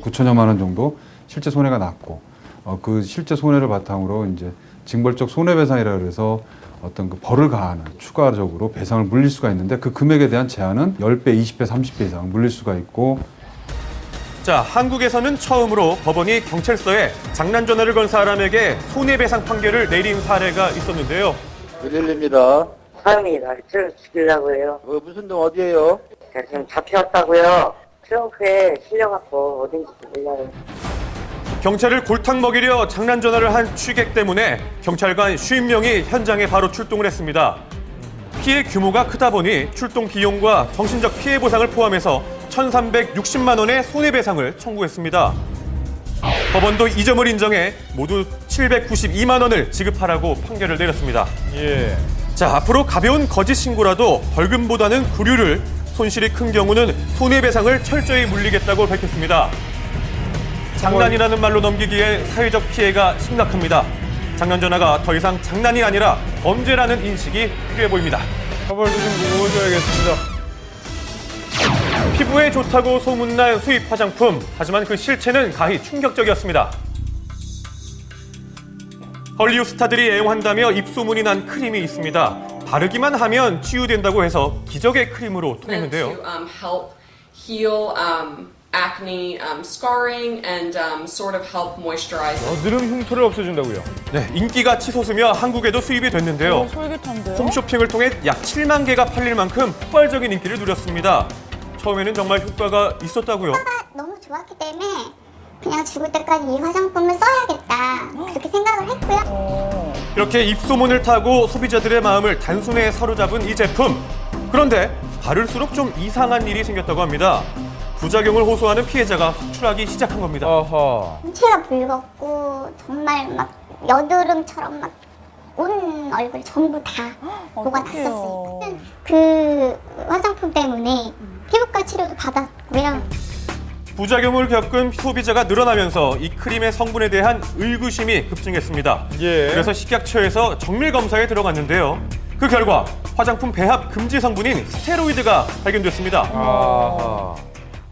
9천여만 원 정도 실제 손해가 났고 그 실제 손해를 바탕으로 이제 징벌적 손해배상이라 그래서 어떤 그 벌을 가하는 추가적으로 배상을 물릴 수가 있는데 그 금액에 대한 제한은 10배, 20배, 30배 이상 물릴 수가 있고. 자, 한국에서는 처음으로 법원이 경찰서에 장난 전화를 건 사람에게 손해배상 판결을 내린 사례가 있었는데요. 112입니다. 사람이 날 죽이려고 해요. 무슨 동 어디에요? 제가 지금 잡혀왔다고요. 트렁크에 실려갖고 어딘지 몰라요. 경찰을 골탕 먹이려 장난 전화를 한 취객 때문에 경찰관 50명이 현장에 바로 출동을 했습니다. 피해 규모가 크다 보니 출동 비용과 정신적 피해 보상을 포함해서 1,360만 원의 손해배상을 청구했습니다. 법원도 이 점을 인정해 모두 792만 원을 지급하라고 판결을 내렸습니다. 자, 앞으로 가벼운 거짓 신고라도 벌금보다는 구류를, 손실이 큰 경우는 손해배상을 철저히 물리겠다고 밝혔습니다. 장난이라는 말로 넘기기에 사회적 피해가 심각합니다. 장난 전화가 더 이상 장난이 아니라 범죄라는 인식이 필요해 보입니다. 처벌도 좀 무거워져야겠습니다. 피부에 좋다고 소문난 수입 화장품. 하지만 그 실체는 가히 충격적이었습니다. 헐리우드 스타들이 애용한다며 입소문이 난 크림이 있습니다. 바르기만 하면 치유된다고 해서 기적의 크림으로 통했는데요. To help heal acne, scarring, and sort of help moisturize. 느름 흉터를 없애준다고요. 네, 인기가 치솟으며 한국에도 수입이 됐는데요. 솔깃한데요? 홈쇼핑을 통해 약 7만 개가 팔릴 만큼 폭발적인 인기를 누렸습니다. 처음에는 정말 효과가 있었다고요. 너무 좋았기 때문에 그냥 죽을 때까지 이 화장품을 써야겠다 그렇게 생각을 했고요. 이렇게 입소문을 타고 소비자들의 마음을 단숨에 사로잡은 이 제품. 그런데 바를수록 좀 이상한 일이 생겼다고 합니다. 부작용을 호소하는 피해자가 속출하기 시작한 겁니다. 아하. 체가 붉었고 정말 막 여드름처럼 막 온 얼굴 전부 다 뭐가 났었어요. 그 화장품 때문에 피부과 치료도 받았고요. 부작용을 겪은 소비자가 늘어나면서 이 크림의 성분에 대한 의구심이 급증했습니다. 그래서 식약처에서 정밀 검사에 들어갔는데요. 그 결과 화장품 배합 금지 성분인 스테로이드가 발견됐습니다. 아하.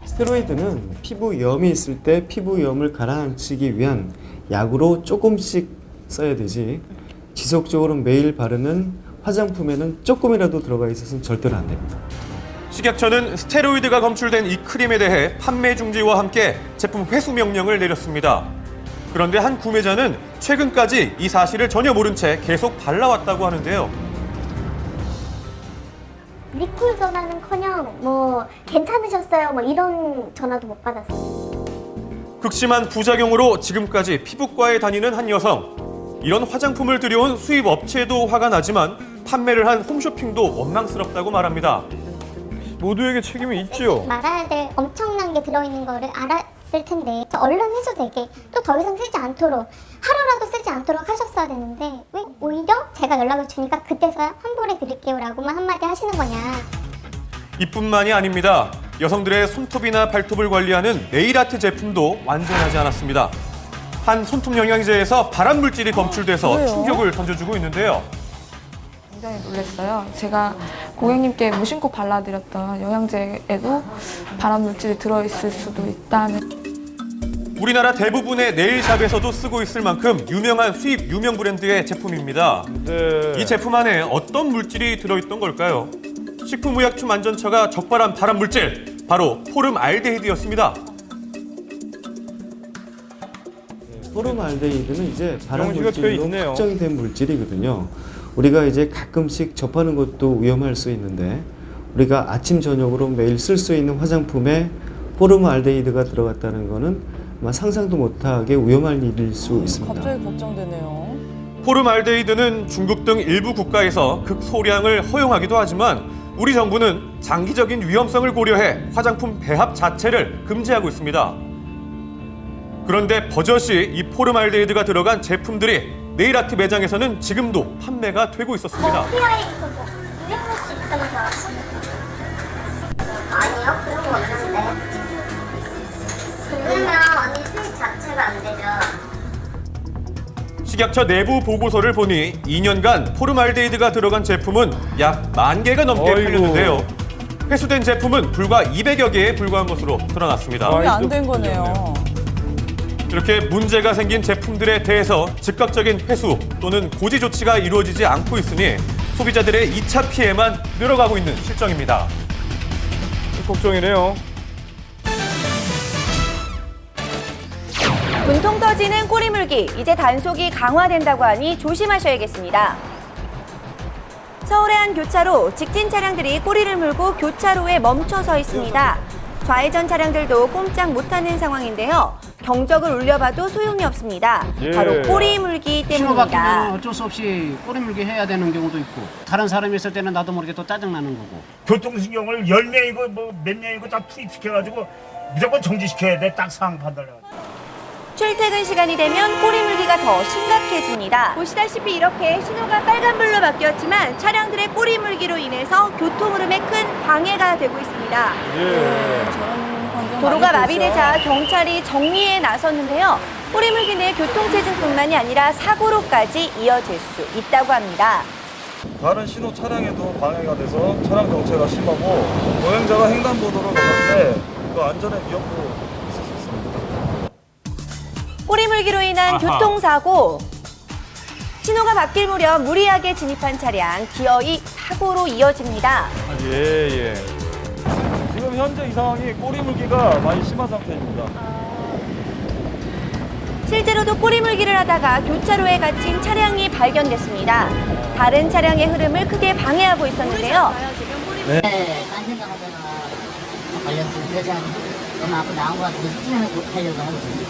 스테로이드는 피부염이 있을 때 피부염을 가라앉히기 위한 약으로 조금씩 써야 되지 지속적으로 매일 바르는 화장품에는 조금이라도 들어가 있어서는 절대로 안 됩니다. 식약처는 스테로이드가 검출된 이 크림에 대해 판매 중지와 함께 제품 회수 명령을 내렸습니다. 그런데 한 구매자는 최근까지 이 사실을 전혀 모른 채 계속 발라왔다고 하는데요. 리콜 전화는커녕 뭐 괜찮으셨어요 뭐 이런 전화도 못 받았어요. 극심한 부작용으로 지금까지 피부과에 다니는 한 여성. 이런 화장품을 들여온 수입 업체도 화가 나지만 판매를 한 홈쇼핑도 원망스럽다고 말합니다. 모두에게 책임이 있죠. 말아야 될 엄청난 게 들어있는 거를 알았을 텐데 얼른 회수되게 또 더 이상 쓰지 않도록 하루라도 쓰지 않도록 하셨어야 되는데 왜 오히려 제가 연락을 주니까 그때서야 환불해 드릴게요 라고만 한마디 하시는 거냐. 이뿐만이 아닙니다. 여성들의 손톱이나 발톱을 관리하는 네일아트 제품도 완전하지 않았습니다. 한 손톱 영양제에서 발암 물질이 검출돼서 충격을 던져주고 있는데요. 굉장히 놀랐어요. 제가 고객님께 무심코 발라드렸던 영양제에도 발암 물질이 들어있을 수도 있다는. 우리나라 대부분의 네일샵에서도 쓰고 있을 만큼 유명한 수입 유명 브랜드의 제품입니다. 이 제품 안에 어떤 물질이 들어있던 걸까요? 식품의약품안전처가 적발한 발암 물질, 바로 포름알데히드였습니다. 포름알데히드는 이제 발암 명시가 되어 물질로 있네요. 확정된 물질이거든요. 우리가 이제 가끔씩 접하는 것도 위험할 수 있는데 우리가 아침 저녁으로 매일 쓸 수 있는 화장품에 포름알데히드가 들어갔다는 거는 아마 상상도 못하게 위험한 일일 수 있습니다. 갑자기 걱정되네요. 포름알데히드는 중국 등 일부 국가에서 극소량을 허용하기도 하지만 우리 정부는 장기적인 위험성을 고려해 화장품 배합 자체를 금지하고 있습니다. 그런데 버젓이 이 포름알데히드가 들어간 제품들이 네일아트 매장에서는 지금도 판매가 되고 있었습니다. 피어에 이거 뭐 유행할 수 있다는 줄 알았어? 아니요 그런 거 없는데. 그러면 언니 수입 자체가 안 되죠. 식약처 내부 보고서를 보니 2년간 포름알데히드가 들어간 제품은 약 10,000개가 넘게 팔렸는데요. 회수된 제품은 불과 200여 개에 불과한 것으로 드러났습니다. 이게 안 된 거네요. 이렇게 문제가 생긴 제품들에 대해서 즉각적인 회수 또는 고지 조치가 이루어지지 않고 있으니 소비자들의 2차 피해만 늘어가고 있는 실정입니다. 걱정이네요. 분통 터지는 꼬리 물기, 이제 단속이 강화된다고 하니 조심하셔야겠습니다. 서울의 한 교차로 직진 차량들이 꼬리를 물고 교차로에 멈춰 서 있습니다. 좌회전 차량들도 꼼짝 못하는 상황인데요. 경적을 울려봐도 소용이 없습니다. 바로 꼬리 물기 신호 바뀌면 때문입니다. 어쩔 수 없이 꼬리 물기 해야 되는 경우도 있고 다른 사람이 있을 때는 나도 모르게 또 짜증나는 거고. 교통신경을 10명이고 뭐 몇 명이고 다 투입시켜가지고 무조건 정지시켜야 돼. 딱 상황 판단을. 출퇴근 시간이 되면 꼬리 물기가 더 심각해집니다. 보시다시피 이렇게 신호가 빨간불로 바뀌었지만 차량들의 꼬리 물기로 인해서 교통 흐름에 큰 방해가 되고 있습니다. 도로가 마비되자 경찰이 정리에 나섰는데요. 꼬리 물기는 교통체증뿐만이 아니라 사고로까지 이어질 수 있다고 합니다. 다른 신호 차량에도 방해가 돼서 차량 정체가 심하고 보행자가 횡단보도를 건널 때 그 안전에 위협도 있을 수 있습니다. 꼬리 물기로 인한 교통사고. 신호가 바뀔 무렵 무리하게 진입한 차량, 기어이 사고로 이어집니다. 예. 지금 현재 이 상황이 꼬리 물기가 많이 심한 상태입니다. 실제로도 꼬리 물기를 하다가 교차로에 갇힌 차량이 발견됐습니다. 다른 차량의 흐름을 크게 방해하고 있었는데요. 안전장하다가 관련된 회장 너무 앞으로 나온 것 같아서 수진하려고 하고 있습니다.